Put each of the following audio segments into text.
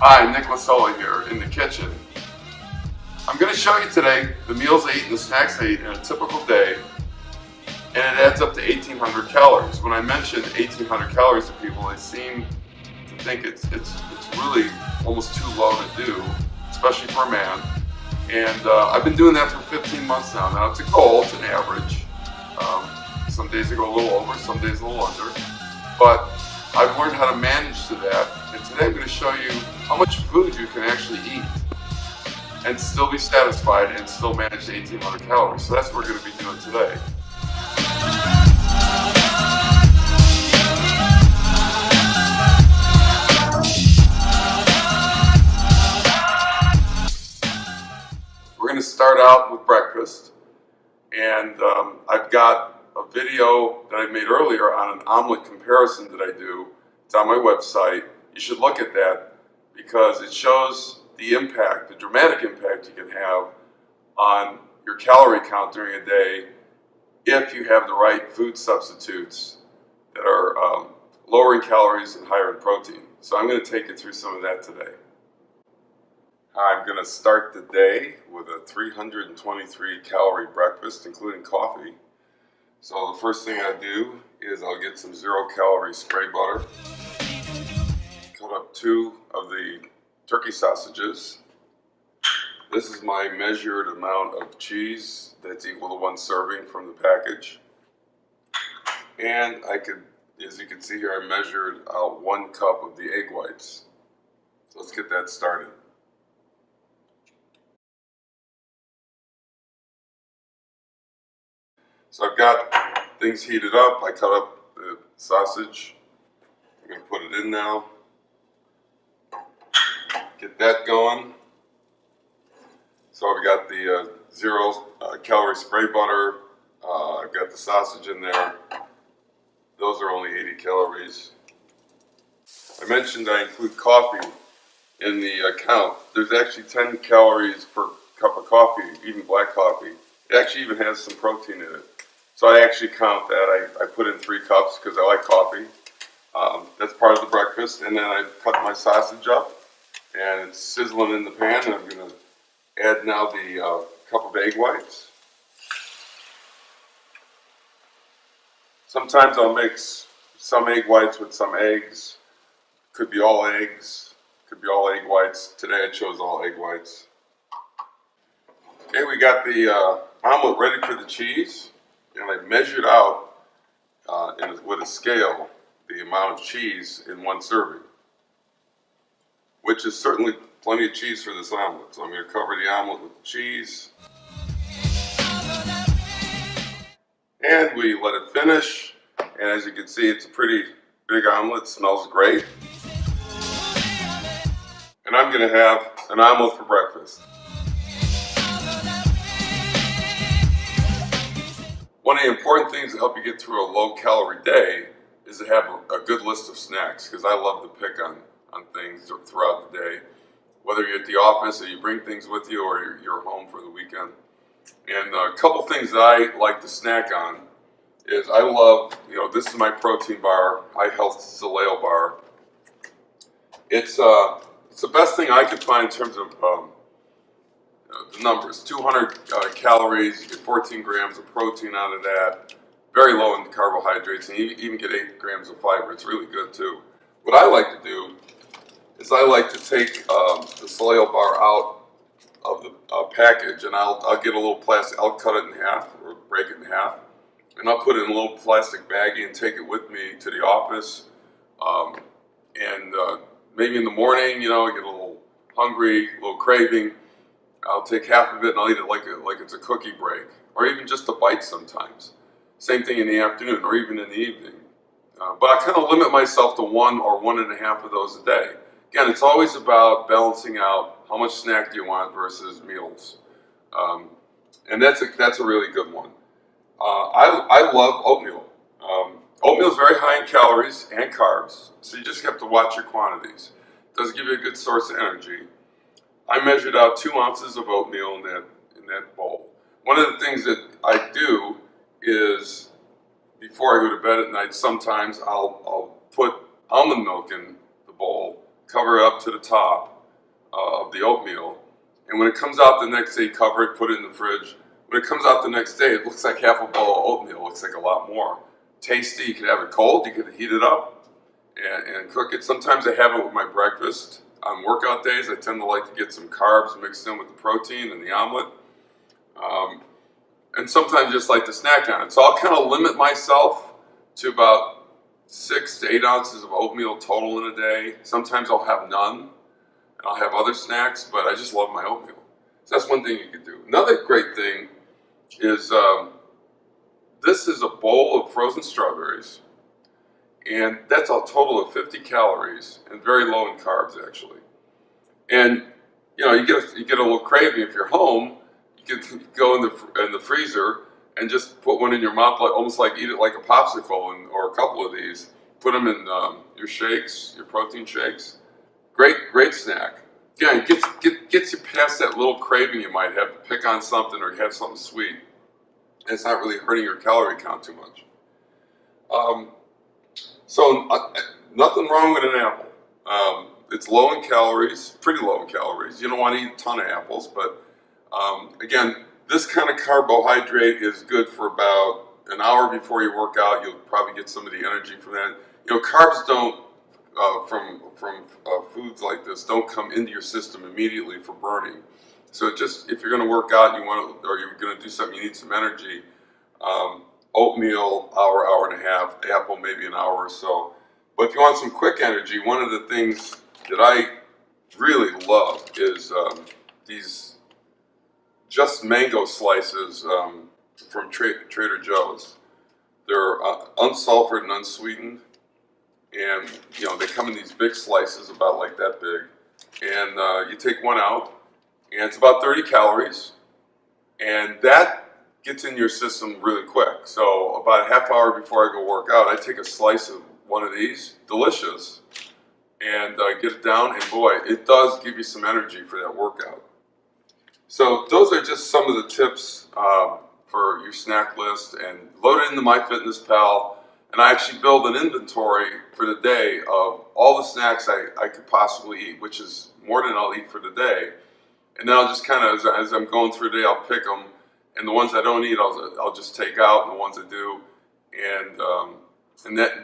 Hi, Nick Losole here in the kitchen. I'm going to show you today the meals I eat and the snacks I eat in a typical day, and it adds up to 1,800 calories. When I mention 1,800 calories to people, they seem to think it's really almost too low to do, especially for a man. And I've been doing that for 15 months now. Now it's a goal, it's an average. Some days I go a little over, some days a little under. But I've learned how to manage to that, and today I'm going to show you how much food you can actually eat and still be satisfied and still manage the 1,800 calories. So that's what we're going to be doing today. We're going to start out with breakfast, and I've got a video that I made earlier on an omelet comparison that I do. It's on my website. You should look at that because it shows the impact, the dramatic impact you can have on your calorie count during a day if you have the right food substitutes that are lower in calories and higher in protein. So I'm going to take you through some of that today. I'm going to start the day with a 323 calorie breakfast, including coffee. So the first thing I do is I'll get some 0-calorie spray butter, cut up 2 of the turkey sausages. This is my measured amount of cheese that's equal to 1 serving from the package. And as you can see here, I measured out 1 cup of the egg whites. So let's get that started. So I've got things heated up. I cut up the sausage. I'm going to put it in now. Get that going. So I've got the 0-calorie spray butter. I've got the sausage in there. Those are only 80 calories. I mentioned I include coffee in the count. There's actually 10 calories per cup of coffee, even black coffee. It actually even has some protein in it. So I actually count that. I put in 3 cups because I like coffee. That's part of the breakfast. And then I cut my sausage up, and it's sizzling in the pan. And I'm going to add now the cup of egg whites. Sometimes I'll mix some egg whites with some eggs. Could be all eggs. Could be all egg whites. Today I chose all egg whites. Okay, we got the omelet ready for the cheese. And I measured out with a scale the amount of cheese in 1 serving, which is certainly plenty of cheese for this omelet. So I'm going to cover the omelet with cheese. And we let it finish. And as you can see, it's a pretty big omelet. It smells great. And I'm going to have an omelet for breakfast. One of the important things to help you get through a low-calorie day is to have a good list of snacks, because I love to pick on things throughout the day, whether you're at the office or you bring things with you or you're home for the weekend. And a couple things that I like to snack on is I love, this is my protein bar, High Health Losole bar. It's the best thing I could find in terms of the numbers. 200 calories, you get 14 grams of protein out of that, very low in carbohydrates, and you even get 8 grams of fiber. It's really good too. What I like to do is I like to take the Losole bar out of the package, and I'll get a little plastic, I'll cut it in half or break it in half, and I'll put it in a little plastic baggie and take it with me to the office. Maybe in the morning, I get a little hungry, a little craving. I'll take half of it and I'll eat it like it's a cookie break, or even just a bite sometimes. Same thing in the afternoon or even in the evening. But I kind of limit myself to 1 or 1.5 of those a day. Again, it's always about balancing out how much snack do you want versus meals. And that's a really good one. I love oatmeal. Oatmeal is very high in calories and carbs, so you just have to watch your quantities. It does give you a good source of energy. I measured out 2 ounces of oatmeal in that bowl. One of the things that I do is, before I go to bed at night, sometimes I'll put almond milk in the bowl, cover it up to the top, of the oatmeal. And when it comes out the next day, cover it, put it in the fridge. When it comes out the next day, it looks like half a bowl of oatmeal. It looks like a lot more. Tasty. You can have it cold. You can heat it up and cook it. Sometimes I have it with my breakfast. On workout days, I tend to like to get some carbs mixed in with the protein and the omelet. And sometimes just like to snack on it. So I'll kind of limit myself to about 6 to 8 ounces of oatmeal total in a day. Sometimes I'll have none, and I'll have other snacks, but I just love my oatmeal. So that's one thing you can do. Another great thing is this is a bowl of frozen strawberries, and that's a total of 50 calories and very low in carbs actually. And you know, you get a little craving if you're home. You can go in the freezer and just put one in your mouth, like almost like eat it like a popsicle, or a couple of these. Put them in your shakes, your protein shakes. Great snack. Again, gets you past that little craving you might have to pick on something or have something sweet. And it's not really hurting your calorie count too much. So nothing wrong with an apple. It's low in calories, pretty low in calories. You don't want to eat a ton of apples, but again, this kind of carbohydrate is good for about an hour before you work out. You'll probably get some of the energy from that. You know, carbs don't from foods like this don't come into your system immediately for burning. So just if you're going to work out and or you're going to do something, you need some energy. Oatmeal, hour and a half. Apple, maybe an hour or so. But if you want some quick energy, one of the things that I really love is these just mango slices from Trader Joe's. They're unsulfured and unsweetened, and you know they come in these big slices about like that big. And you take one out, and it's about 30 calories, and that gets in your system really quick. So about a half hour before I go work out, I take a slice of one of these, delicious, and get it down, and boy, it does give you some energy for that workout. So those are just some of the tips for your snack list, and load it into MyFitnessPal, and I actually build an inventory for the day of all the snacks I could possibly eat, which is more than I'll eat for the day. And then I'll just kind of, as I'm going through the day, I'll pick them, and the ones I don't eat, I'll just take out, and the ones I do, and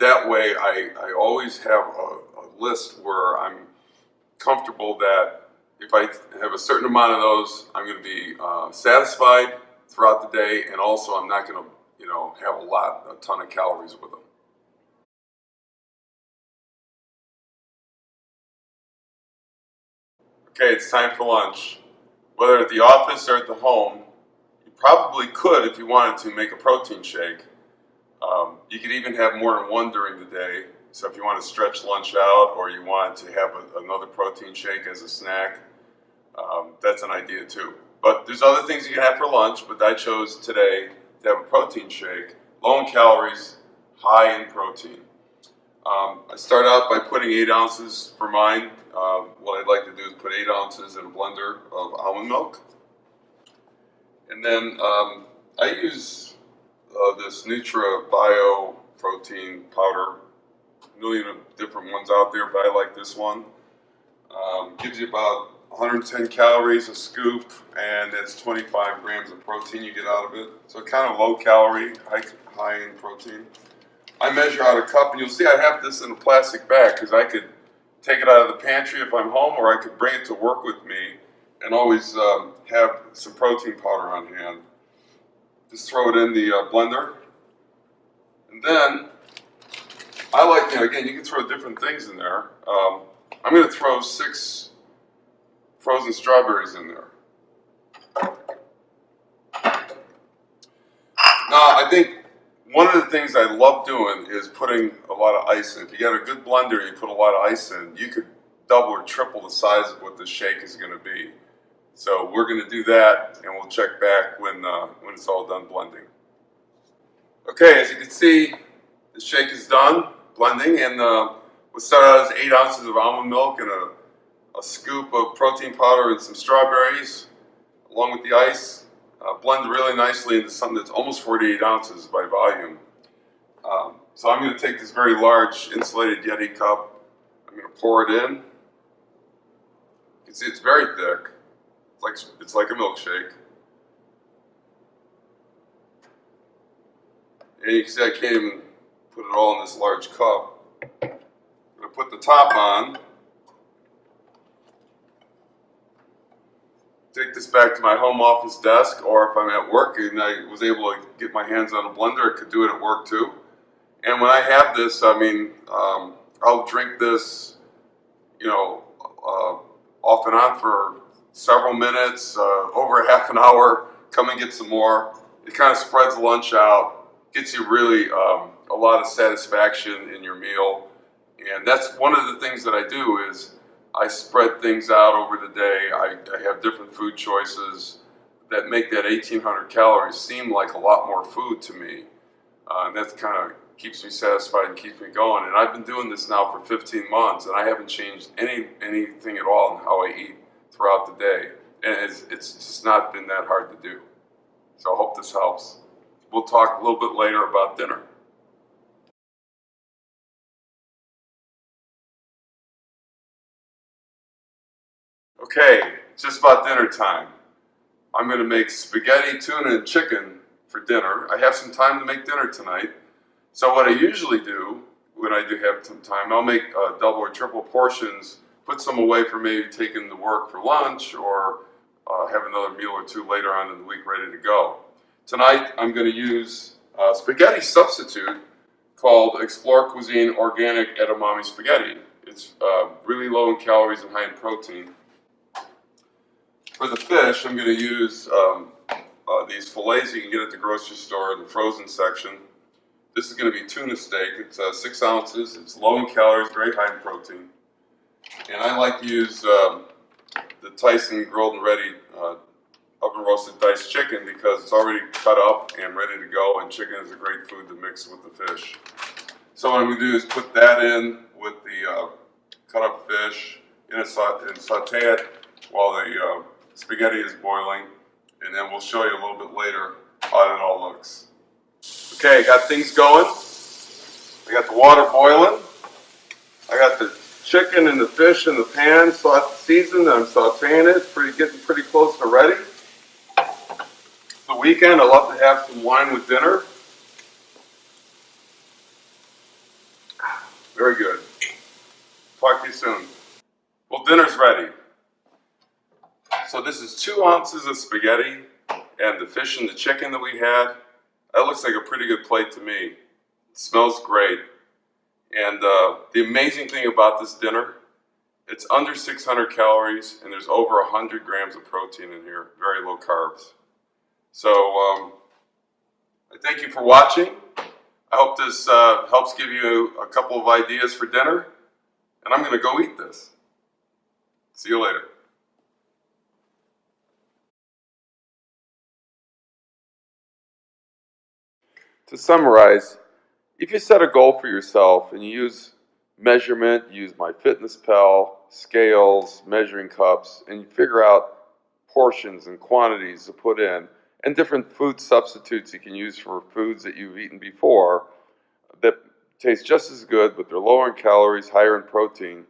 that way I always have a list where I'm comfortable that if I have a certain amount of those, I'm going to be satisfied throughout the day, and also I'm not going to, have a ton of calories with them. Okay, it's time for lunch. Whether at the office or at the home, you probably could, if you wanted to, make a protein shake. You could even have more than one during the day. So if you want to stretch lunch out, or you want to have another protein shake as a snack, that's an idea too. But there's other things you can have for lunch, but I chose today to have a protein shake, low in calories, high in protein. I start out by putting 8 ounces for mine. What I'd like to do is put 8 ounces in a blender of almond milk. And then I use this Nutra Bio protein powder. A million of different ones out there, but I like this one. Gives you about 110 calories a scoop, and that's 25 grams of protein you get out of it. So kind of low calorie, high in protein. I measure out a cup, and you'll see I have this in a plastic bag because I could take it out of the pantry if I'm home, or I could bring it to work with me and always have some protein powder on hand. Just throw it in the blender. And then I like, again, you can throw different things in there. I'm going to throw 6 frozen strawberries in there. Now, I think one of the things I love doing is putting a lot of ice in. If you got a good blender and you put a lot of ice in, you could double or triple the size of what the shake is going to be. So we're going to do that, and we'll check back when it's all done blending. Okay, as you can see, the shake is done blending, and we'll start out as 8 ounces of almond milk and a scoop of protein powder and some strawberries, along with the ice. Blend really nicely into something that's almost 48 ounces by volume. So I'm going to take this very large insulated Yeti cup. I'm going to pour it in. can see it's very thick. It's like a milkshake. And you can see I can't even put it all in this large cup. I'm going to put the top on. Take this back to my home office desk, or if I'm at work and I was able to get my hands on a blender, I could do it at work too. And when I have this, I mean, I'll drink this, you know, off and on for several minutes, over half an hour, come and get some more. It kind of spreads lunch out, gets you really a lot of satisfaction in your meal. And that's one of the things that I do is I spread things out over the day. I have different food choices that make that 1,800 calories seem like a lot more food to me. And that kind of keeps me satisfied and keeps me going. And I've been doing this now for 15 months, and I haven't changed anything at all in how I eat throughout the day. And it's just not been that hard to do. So I hope this helps. We'll talk a little bit later about dinner. Okay, it's just about dinner time. I'm going to make spaghetti, tuna, and chicken for dinner. I have some time to make dinner tonight. So what I usually do, when I do have some time, I'll make double or triple portions, put some away for maybe taking to work for lunch, or have another meal or two later on in the week ready to go. Tonight I'm going to use a spaghetti substitute called Explore Cuisine Organic Edamame Spaghetti. It's really low in calories and high in protein. For the fish, I'm going to use these fillets you can get at the grocery store in the frozen section. This is going to be tuna steak. It's 6 ounces. It's low in calories, very high in protein. And I like to use the Tyson grilled and ready oven roasted diced chicken because it's already cut up and ready to go, and chicken is a great food to mix with the fish. So what I'm going to do is put that in with the cut up fish and saute it while the spaghetti is boiling, and then we'll show you a little bit later how it all looks. Okay, got things going. I got the water boiling. I got the chicken and the fish in the pan, seasoned, and I'm sauteing it. Getting pretty close to ready. The weekend, I love to have some wine with dinner. Very good. Talk to you soon. Well, dinner's ready. So this is 2 ounces of spaghetti and the fish and the chicken that we had. That looks like a pretty good plate to me. It smells great. And the amazing thing about this dinner, it's under 600 calories and there's over 100 grams of protein in here, very low carbs. So I thank you for watching. I hope this helps give you a couple of ideas for dinner. And I'm going to go eat this. See you later. To summarize, if you set a goal for yourself and you use measurement, use MyFitnessPal, scales, measuring cups, and you figure out portions and quantities to put in, and different food substitutes you can use for foods that you've eaten before that taste just as good, but they're lower in calories, higher in protein.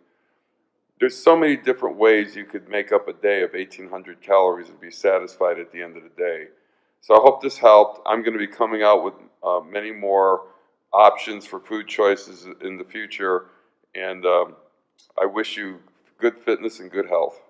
There's so many different ways you could make up a day of 1,800 calories and be satisfied at the end of the day. So I hope this helped. I'm going to be coming out with many more options for food choices in the future, and I wish you good fitness and good health.